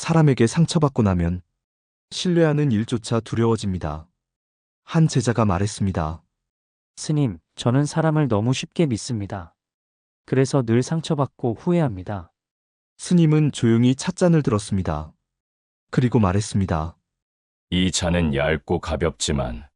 사람에게 상처받고 나면 신뢰하는 일조차 두려워집니다. 한 제자가 말했습니다. 스님, 저는 사람을 너무 쉽게 믿습니다. 그래서 늘 상처받고 후회합니다. 스님은 조용히 찻잔을 들었습니다. 그리고 말했습니다. 이 잔은 얇고 가볍지만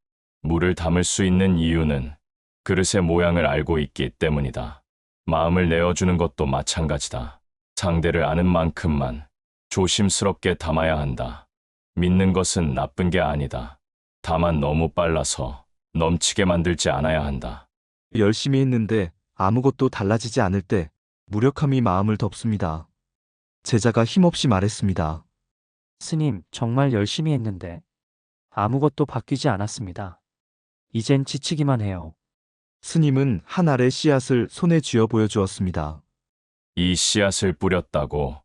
물을 담을 수 있는 이유는 그릇의 모양을 알고 있기 때문이다. 마음을 내어주는 것도 마찬가지다. 상대를 아는 만큼만 조심스럽게 담아야 한다. 믿는 것은 나쁜 게 아니다. 다만 너무 빨라서 넘치게 만들지 않아야 한다. 열심히 했는데 아무것도 달라지지 않을 때 무력함이 마음을 덮습니다. 제자가 힘없이 말했습니다. 스님, 정말 열심히 했는데 아무것도 바뀌지 않았습니다. 이젠 지치기만 해요. 스님은 한 알의 씨앗을 손에 쥐어 보여주었습니다. 이 씨앗을 뿌렸다고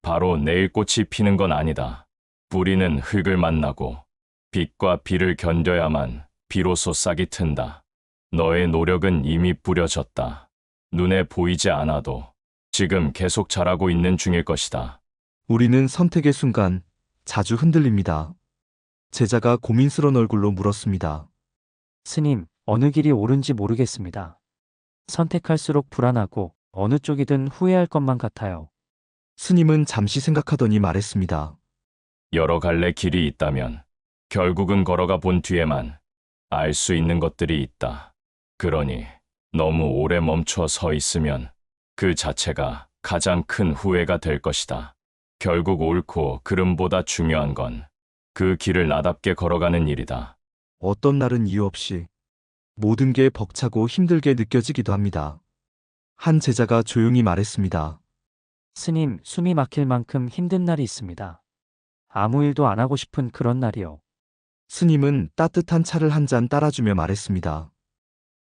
바로 내일 꽃이 피는 건 아니다. 뿌리는 흙을 만나고 빛과 비를 견뎌야만 비로소 싹이 튼다. 너의 노력은 이미 뿌려졌다. 눈에 보이지 않아도 지금 계속 자라고 있는 중일 것이다. 우리는 선택의 순간 자주 흔들립니다. 제자가 고민스러운 얼굴로 물었습니다. 스님, 어느 길이 옳은지 모르겠습니다. 선택할수록 불안하고 어느 쪽이든 후회할 것만 같아요. 스님은 잠시 생각하더니 말했습니다. 여러 갈래 길이 있다면 결국은 걸어가 본 뒤에만 알 수 있는 것들이 있다. 그러니 너무 오래 멈춰 서 있으면 그 자체가 가장 큰 후회가 될 것이다. 결국 옳고 그름보다 중요한 건 그 길을 나답게 걸어가는 일이다. 어떤 날은 이유 없이 모든 게 벅차고 힘들게 느껴지기도 합니다. 한 제자가 조용히 말했습니다. 스님, 숨이 막힐 만큼 힘든 날이 있습니다. 아무 일도 안 하고 싶은 그런 날이요. 스님은 따뜻한 차를 한 잔 따라주며 말했습니다.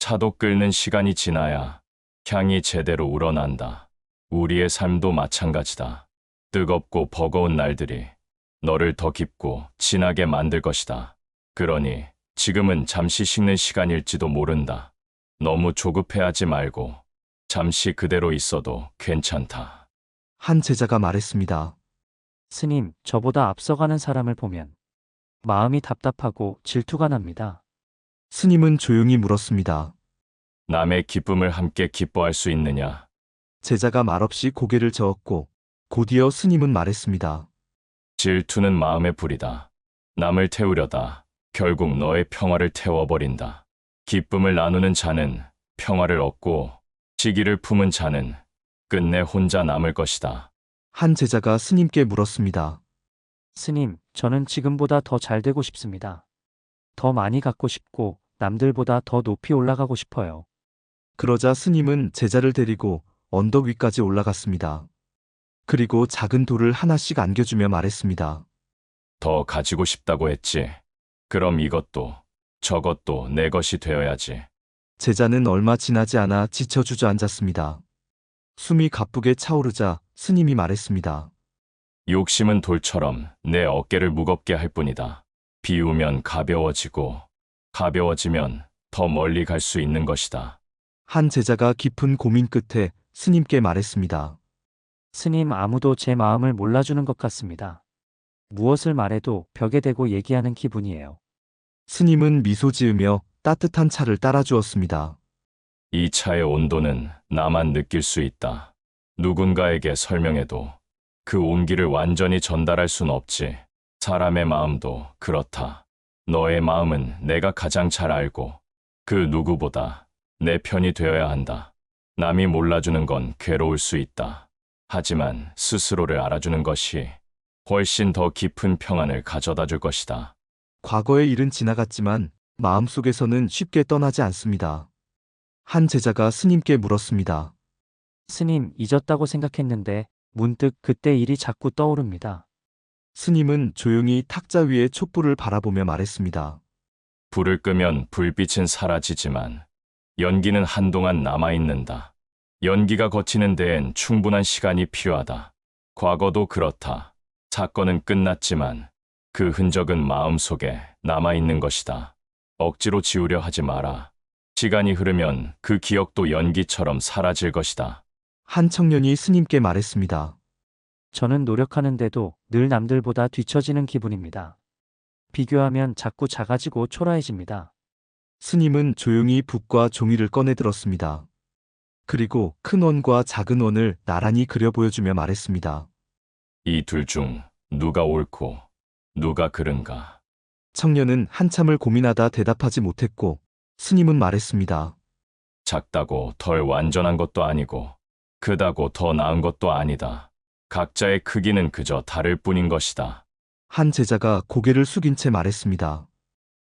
차도 끓는 시간이 지나야 향이 제대로 우러난다. 우리의 삶도 마찬가지다. 뜨겁고 버거운 날들이 너를 더 깊고 진하게 만들 것이다. 그러니 지금은 잠시 식는 시간일지도 모른다. 너무 조급해하지 말고 잠시 그대로 있어도 괜찮다. 한 제자가 말했습니다. 스님, 저보다 앞서가는 사람을 보면 마음이 답답하고 질투가 납니다. 스님은 조용히 물었습니다. 남의 기쁨을 함께 기뻐할 수 있느냐? 제자가 말없이 고개를 저었고 곧이어 스님은 말했습니다. 질투는 마음의 불이다. 남을 태우려다 결국 너의 평화를 태워버린다. 기쁨을 나누는 자는 평화를 얻고 시기를 품은 자는 끝내 혼자 남을 것이다. 한 제자가 스님께 물었습니다. 스님, 저는 지금보다 더 잘 되고 싶습니다. 더 많이 갖고 싶고 남들보다 더 높이 올라가고 싶어요. 그러자 스님은 제자를 데리고 언덕 위까지 올라갔습니다. 그리고 작은 돌을 하나씩 안겨주며 말했습니다. 더 가지고 싶다고 했지. 그럼 이것도 저것도 내 것이 되어야지. 제자는 얼마 지나지 않아 지쳐 주저앉았습니다. 숨이 가쁘게 차오르자 스님이 말했습니다. 욕심은 돌처럼 내 어깨를 무겁게 할 뿐이다. 비우면 가벼워지고 가벼워지면 더 멀리 갈 수 있는 것이다. 한 제자가 깊은 고민 끝에 스님께 말했습니다. 스님, 아무도 제 마음을 몰라주는 것 같습니다. 무엇을 말해도 벽에 대고 얘기하는 기분이에요. 스님은 미소 지으며 따뜻한 차를 따라주었습니다. 이 차의 온도는 나만 느낄 수 있다. 누군가에게 설명해도 그 온기를 완전히 전달할 순 없지. 사람의 마음도 그렇다. 너의 마음은 내가 가장 잘 알고 그 누구보다 내 편이 되어야 한다. 남이 몰라주는 건 괴로울 수 있다. 하지만 스스로를 알아주는 것이 훨씬 더 깊은 평안을 가져다 줄 것이다. 과거의 일은 지나갔지만 마음속에서는 쉽게 떠나지 않습니다. 한 제자가 스님께 물었습니다. 스님, 잊었다고 생각했는데 문득 그때 일이 자꾸 떠오릅니다. 스님은 조용히 탁자 위에 촛불을 바라보며 말했습니다. 불을 끄면 불빛은 사라지지만 연기는 한동안 남아있는다. 연기가 걷히는 데엔 충분한 시간이 필요하다. 과거도 그렇다. 사건은 끝났지만 그 흔적은 마음속에 남아있는 것이다. 억지로 지우려 하지 마라. 시간이 흐르면 그 기억도 연기처럼 사라질 것이다. 한 청년이 스님께 말했습니다. 저는 노력하는데도 늘 남들보다 뒤처지는 기분입니다. 비교하면 자꾸 작아지고 초라해집니다. 스님은 조용히 붓과 종이를 꺼내 들었습니다. 그리고 큰 원과 작은 원을 나란히 그려 보여주며 말했습니다. 이 둘 중 누가 옳고 누가 그른가? 청년은 한참을 고민하다 대답하지 못했고 스님은 말했습니다. 작다고 덜 완전한 것도 아니고 크다고 더 나은 것도 아니다. 각자의 크기는 그저 다를 뿐인 것이다. 한 제자가 고개를 숙인 채 말했습니다.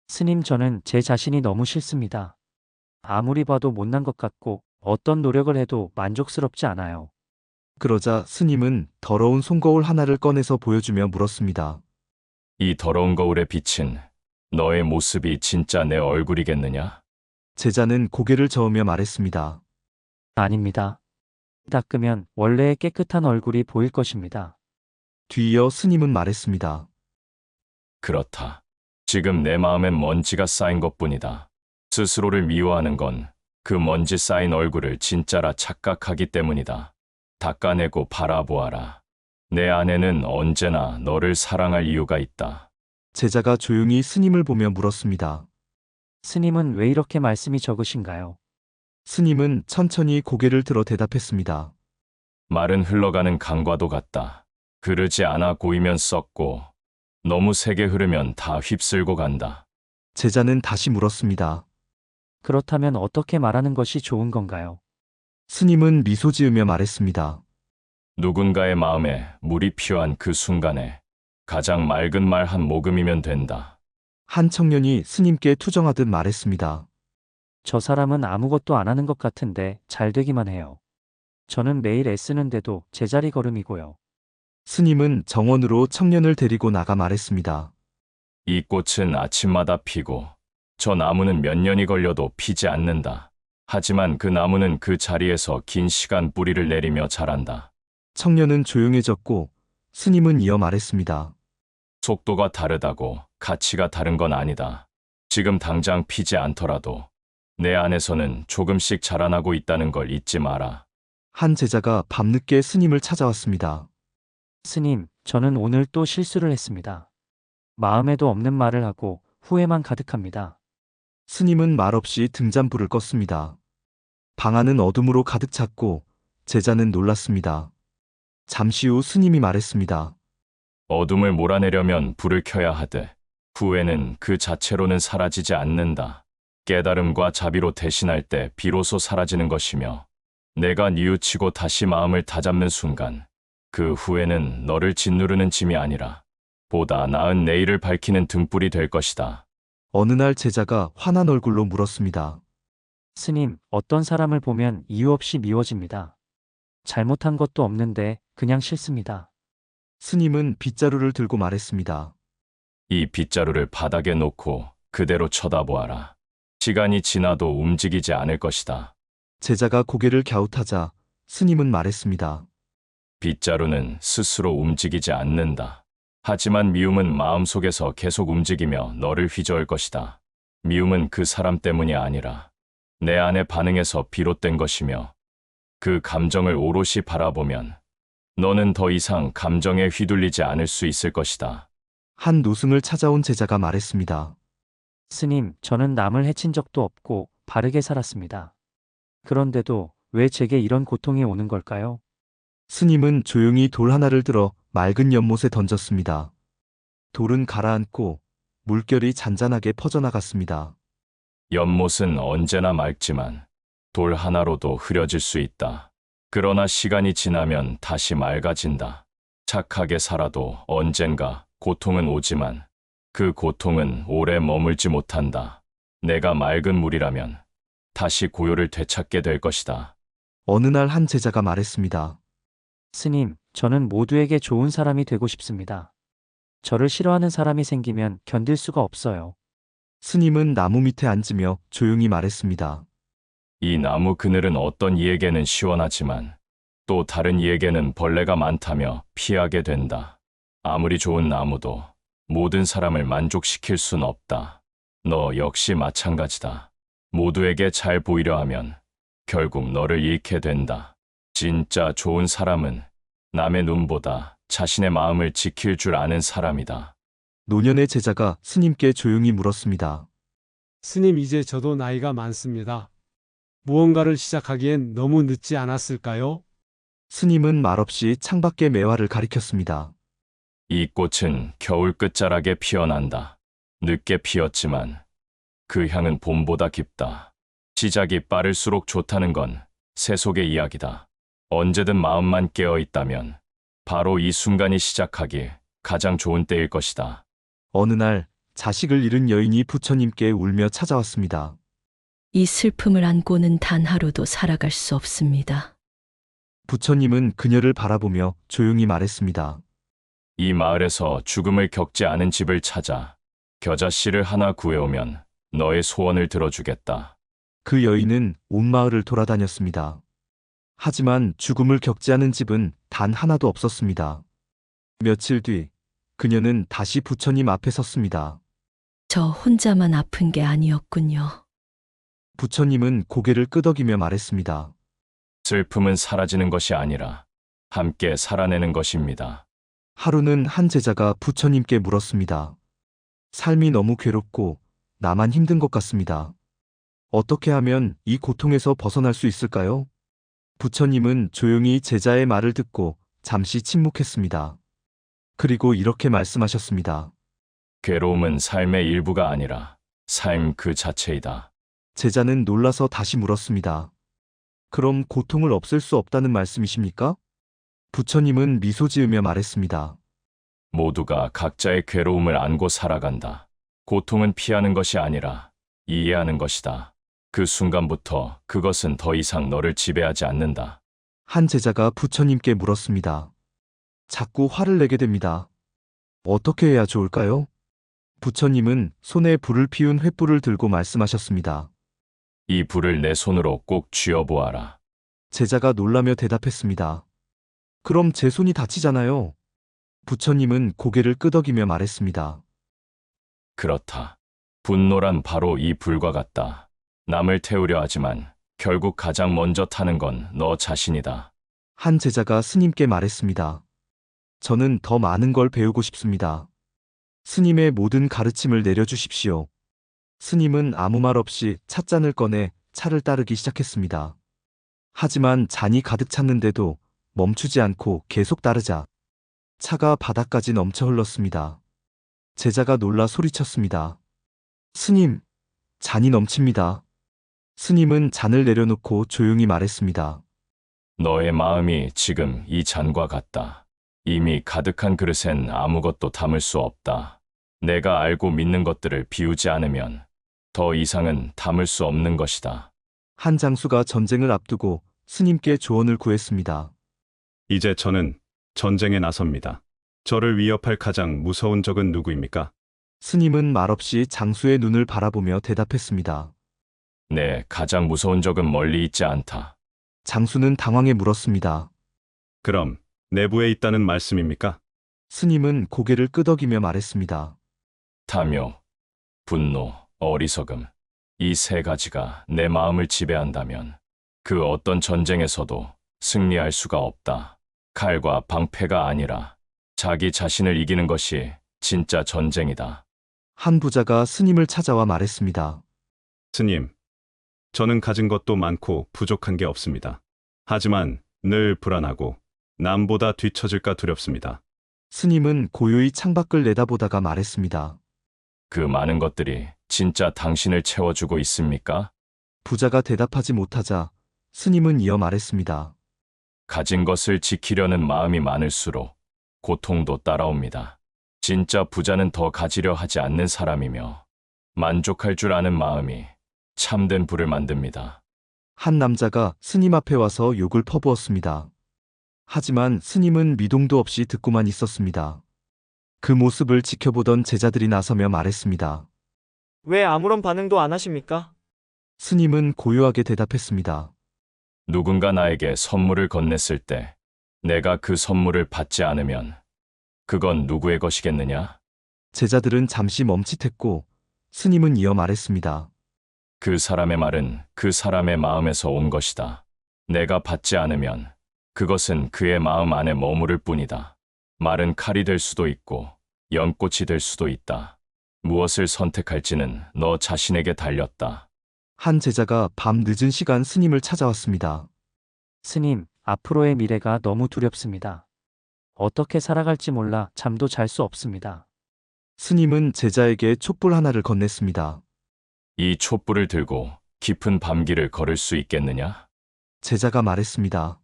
스님, 저는 제 자신이 너무 싫습니다. 아무리 봐도 못난 것 같고 어떤 노력을 해도 만족스럽지 않아요. 그러자 스님은 더러운 손거울 하나를 꺼내서 보여주며 물었습니다. 이 더러운 거울에 비친 너의 모습이 진짜 내 얼굴이겠느냐? 제자는 고개를 저으며 말했습니다. 아닙니다. 닦으면 원래의 깨끗한 얼굴이 보일 것입니다. 뒤이어 스님은 말했습니다. 그렇다. 지금 내 마음엔 먼지가 쌓인 것뿐이다. 스스로를 미워하는 건 그 먼지 쌓인 얼굴을 진짜라 착각하기 때문이다. 닦아내고 바라보아라. 내 안에는 언제나 너를 사랑할 이유가 있다. 제자가 조용히 스님을 보며 물었습니다. 스님은 왜 이렇게 말씀이 적으신가요? 스님은 천천히 고개를 들어 대답했습니다. 말은 흘러가는 강과도 같다. 흐르지 않아 고이면 썩고 너무 세게 흐르면 다 휩쓸고 간다. 제자는 다시 물었습니다. 그렇다면 어떻게 말하는 것이 좋은 건가요? 스님은 미소 지으며 말했습니다. 누군가의 마음에 물이 필요한 그 순간에 가장 맑은 말 한 모금이면 된다. 한 청년이 스님께 투정하듯 말했습니다. 저 사람은 아무것도 안 하는 것 같은데 잘 되기만 해요. 저는 매일 애쓰는데도 제자리 걸음이고요. 스님은 정원으로 청년을 데리고 나가 말했습니다. 이 꽃은 아침마다 피고 저 나무는 몇 년이 걸려도 피지 않는다. 하지만 그 나무는 그 자리에서 긴 시간 뿌리를 내리며 자란다. 청년은 조용해졌고 스님은 이어 말했습니다. 속도가 다르다고 가치가 다른 건 아니다. 지금 당장 피지 않더라도 내 안에서는 조금씩 자라나고 있다는 걸 잊지 마라. 한 제자가 밤늦게 스님을 찾아왔습니다. 스님, 저는 오늘 또 실수를 했습니다. 마음에도 없는 말을 하고 후회만 가득합니다. 스님은 말없이 등잔불을 껐습니다. 방 안은 어둠으로 가득 찼고 제자는 놀랐습니다. 잠시 후 스님이 말했습니다. 어둠을 몰아내려면 불을 켜야 하되 후회는 그 자체로는 사라지지 않는다. 깨달음과 자비로 대신할 때 비로소 사라지는 것이며 내가 뉘우치고 다시 마음을 다잡는 순간 그 후회는 너를 짓누르는 짐이 아니라 보다 나은 내일을 밝히는 등불이 될 것이다. 어느 날 제자가 화난 얼굴로 물었습니다. 스님, 어떤 사람을 보면 이유 없이 미워집니다. 잘못한 것도 없는데 그냥 싫습니다. 스님은 빗자루를 들고 말했습니다. 이 빗자루를 바닥에 놓고 그대로 쳐다보아라. 시간이 지나도 움직이지 않을 것이다. 제자가 고개를 갸웃하자 스님은 말했습니다. 빗자루는 스스로 움직이지 않는다. 하지만 미움은 마음속에서 계속 움직이며 너를 휘저을 것이다. 미움은 그 사람 때문이 아니라 내 안의 반응에서 비롯된 것이며 그 감정을 오롯이 바라보면 너는 더 이상 감정에 휘둘리지 않을 수 있을 것이다. 한 노승을 찾아온 제자가 말했습니다. 스님, 저는 남을 해친 적도 없고 바르게 살았습니다. 그런데도 왜 제게 이런 고통이 오는 걸까요? 스님은 조용히 돌 하나를 들어 맑은 연못에 던졌습니다. 돌은 가라앉고 물결이 잔잔하게 퍼져나갔습니다. 연못은 언제나 맑지만 돌 하나로도 흐려질 수 있다. 그러나 시간이 지나면 다시 맑아진다. 착하게 살아도 언젠가 고통은 오지만 그 고통은 오래 머물지 못한다. 내가 맑은 물이라면 다시 고요를 되찾게 될 것이다. 어느 날 한 제자가 말했습니다. 스님, 저는 모두에게 좋은 사람이 되고 싶습니다. 저를 싫어하는 사람이 생기면 견딜 수가 없어요. 스님은 나무 밑에 앉으며 조용히 말했습니다. 이 나무 그늘은 어떤 이에게는 시원하지만 또 다른 이에게는 벌레가 많다며 피하게 된다. 아무리 좋은 나무도 모든 사람을 만족시킬 순 없다. 너 역시 마찬가지다. 모두에게 잘 보이려 하면 결국 너를 잃게 된다. 진짜 좋은 사람은 남의 눈보다 자신의 마음을 지킬 줄 아는 사람이다. 노년의 제자가 스님께 조용히 물었습니다. 스님, 이제 저도 나이가 많습니다. 무언가를 시작하기엔 너무 늦지 않았을까요? 스님은 말없이 창밖의 매화를 가리켰습니다. 이 꽃은 겨울 끝자락에 피어난다. 늦게 피었지만 그 향은 봄보다 깊다. 시작이 빠를수록 좋다는 건 세속의 이야기다. 언제든 마음만 깨어 있다면 바로 이 순간이 시작하기 가장 좋은 때일 것이다. 어느 날 자식을 잃은 여인이 부처님께 울며 찾아왔습니다. 이 슬픔을 안고는 단 하루도 살아갈 수 없습니다. 부처님은 그녀를 바라보며 조용히 말했습니다. 이 마을에서 죽음을 겪지 않은 집을 찾아 겨자씨를 하나 구해오면 너의 소원을 들어주겠다. 그 여인은 온 마을을 돌아다녔습니다. 하지만 죽음을 겪지 않은 집은 단 하나도 없었습니다. 며칠 뒤 그녀는 다시 부처님 앞에 섰습니다. 저 혼자만 아픈 게 아니었군요. 부처님은 고개를 끄덕이며 말했습니다. 슬픔은 사라지는 것이 아니라 함께 살아내는 것입니다. 하루는 한 제자가 부처님께 물었습니다. 삶이 너무 괴롭고 나만 힘든 것 같습니다. 어떻게 하면 이 고통에서 벗어날 수 있을까요? 부처님은 조용히 제자의 말을 듣고 잠시 침묵했습니다. 그리고 이렇게 말씀하셨습니다. 괴로움은 삶의 일부가 아니라 삶 그 자체이다. 제자는 놀라서 다시 물었습니다. 그럼 고통을 없앨 수 없다는 말씀이십니까? 부처님은 미소 지으며 말했습니다. 모두가 각자의 괴로움을 안고 살아간다. 고통은 피하는 것이 아니라 이해하는 것이다. 그 순간부터 그것은 더 이상 너를 지배하지 않는다. 한 제자가 부처님께 물었습니다. 자꾸 화를 내게 됩니다. 어떻게 해야 좋을까요? 부처님은 손에 불을 피운 횃불을 들고 말씀하셨습니다. 이 불을 내 손으로 꼭 쥐어보아라. 제자가 놀라며 대답했습니다. 그럼 제 손이 다치잖아요. 부처님은 고개를 끄덕이며 말했습니다. 그렇다. 분노란 바로 이 불과 같다. 남을 태우려 하지만 결국 가장 먼저 타는 건 너 자신이다. 한 제자가 스님께 말했습니다. 저는 더 많은 걸 배우고 싶습니다. 스님의 모든 가르침을 내려주십시오. 스님은 아무 말 없이 찻잔을 꺼내 차를 따르기 시작했습니다. 하지만 잔이 가득 찼는데도 멈추지 않고 계속 따르자 차가 바닥까지 넘쳐 흘렀습니다. 제자가 놀라 소리쳤습니다. 스님, 잔이 넘칩니다. 스님은 잔을 내려놓고 조용히 말했습니다. 너의 마음이 지금 이 잔과 같다. 이미 가득한 그릇엔 아무것도 담을 수 없다. 내가 알고 믿는 것들을 비우지 않으면 더 이상은 담을 수 없는 것이다. 한 장수가 전쟁을 앞두고 스님께 조언을 구했습니다. 이제 저는 전쟁에 나섭니다. 저를 위협할 가장 무서운 적은 누구입니까? 스님은 말없이 장수의 눈을 바라보며 대답했습니다. 내 가장 무서운 적은 멀리 있지 않다. 장수는 당황해 물었습니다. 그럼 내부에 있다는 말씀입니까? 스님은 고개를 끄덕이며 말했습니다. 탐욕, 분노, 어리석음. 이 세 가지가 내 마음을 지배한다면 그 어떤 전쟁에서도 승리할 수가 없다. 칼과 방패가 아니라 자기 자신을 이기는 것이 진짜 전쟁이다. 한 부자가 스님을 찾아와 말했습니다. 스님, 저는 가진 것도 많고 부족한 게 없습니다. 하지만 늘 불안하고 남보다 뒤처질까 두렵습니다. 스님은 고요히 창밖을 내다보다가 말했습니다. 그 많은 것들이 진짜 당신을 채워주고 있습니까? 부자가 대답하지 못하자 스님은 이어 말했습니다. 가진 것을 지키려는 마음이 많을수록 고통도 따라옵니다. 진짜 부자는 더 가지려 하지 않는 사람이며 만족할 줄 아는 마음이 참된 부를 만듭니다. 한 남자가 스님 앞에 와서 욕을 퍼부었습니다. 하지만 스님은 미동도 없이 듣고만 있었습니다. 그 모습을 지켜보던 제자들이 나서며 말했습니다. 왜 아무런 반응도 안 하십니까? 스님은 고요하게 대답했습니다. 누군가 나에게 선물을 건넸을 때 내가 그 선물을 받지 않으면 그건 누구의 것이겠느냐? 제자들은 잠시 멈칫했고 스님은 이어 말했습니다. 그 사람의 말은 그 사람의 마음에서 온 것이다. 내가 받지 않으면 그것은 그의 마음 안에 머무를 뿐이다. 마른 칼이 될 수도 있고 연꽃이 될 수도 있다. 무엇을 선택할지는 너 자신에게 달렸다. 한 제자가 밤 늦은 시간 스님을 찾아왔습니다. 스님, 앞으로의 미래가 너무 두렵습니다. 어떻게 살아갈지 몰라 잠도 잘 수 없습니다. 스님은 제자에게 촛불 하나를 건넸습니다. 이 촛불을 들고 깊은 밤길을 걸을 수 있겠느냐? 제자가 말했습니다.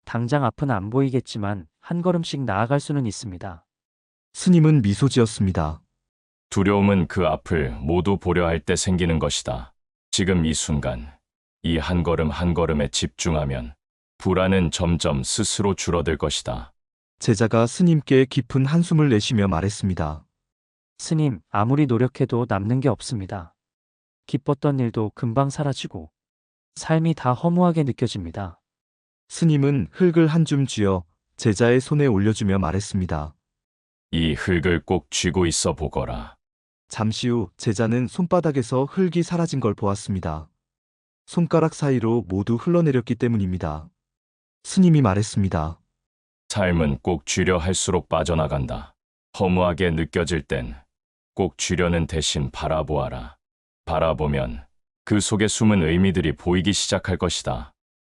당장 앞은 안 보이겠지만 한 걸음씩 나아갈 수는 있습니다. 스님은 미소 지었습니다. 두려움은 그 앞을 모두 보려 할 때 생기는 것이다. 지금 이 순간, 이 한 걸음 한 걸음에 집중하면 불안은 점점 스스로 줄어들 것이다. 제자가 스님께 깊은 한숨을 내쉬며 말했습니다. 스님, 아무리 노력해도 남는 게 없습니다. 기뻤던 일도 금방 사라지고 삶이 다 허무하게 느껴집니다. 스님은 흙을 한 줌 쥐어 제자의 손에 올려주며 말했습니다. 이 흙을 꼭 쥐고 있어 보거라. 잠시 후 제자는 손바닥에서 흙이 사라진 걸 보았습니다. 손가락 사이로 모두 흘러내렸기 때문입니다. 스님이 말했습니다. 삶은 꼭 쥐려 할수록 빠져나간다. 허무하게 느껴질 땐 꼭 쥐려는 대신 바라보아라. 바라보면 그 속에 숨은 의미들이 보이기 시작할 것이다.